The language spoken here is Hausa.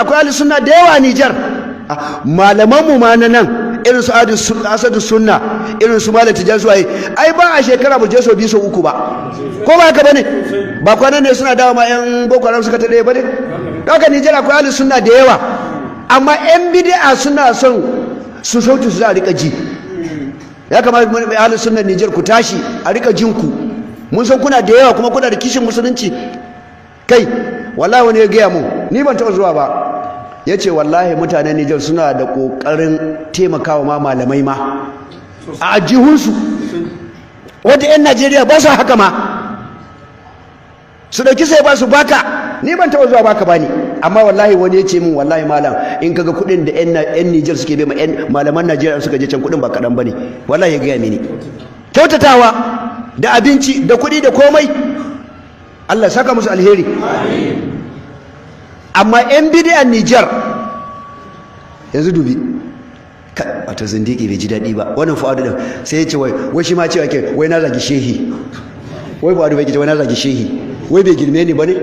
akwai ahli sunna da yawa a Nijar. Malaman mu ma na nan irin su Asadu Sunna, irin su Malam Tijjani Suwaye, ai ba a shekara mu je so 2 so 3 ba, ko ba haka bane? Ba kwanan ne suna dawo ma yan Boko Haram suka tade bane? Haka Nijar akwai ahli sunna da yawa, amma yan bid'a suna son su sautu su a rika ji. Ya kamata ahli sunna Nijar ku tashi a rika jin ku. Mun san kuna da yawa kuma kuna da kishin musulunci. Kai wallahi wani ya gaya mun, ni ban taɓa zuwa ba, ya ce wallahi mutanen Nijar suna da ƙoƙarin taimakawa ma malamai ma a ajihunsu, wadda 'yan Najeriya ba su haka ma, su ɗauki sai ba su baka. Ni ban taɓa zuwa baka bani, amma wallahi wani ya ce min wallahi malam in kaga kuɗin da 'yan Nijar suke bai ma 'yan malaman Najeriya suka je can kuɗin ba kaɗan bane, wallahi ya gaya mini. Kyautatawa da abinci da kuɗi da komai, Allah saka musu alheri. Amma 'yan bidiyan Nijar yanzu dubi wata zindiki bai ji daɗi ba wannan Fuadu da sai ya ce wai shi ma cewa ke wai na zagi shehi, wai Fuadu bai ce wai na zagi shehi, wai bai girme ni ba ne?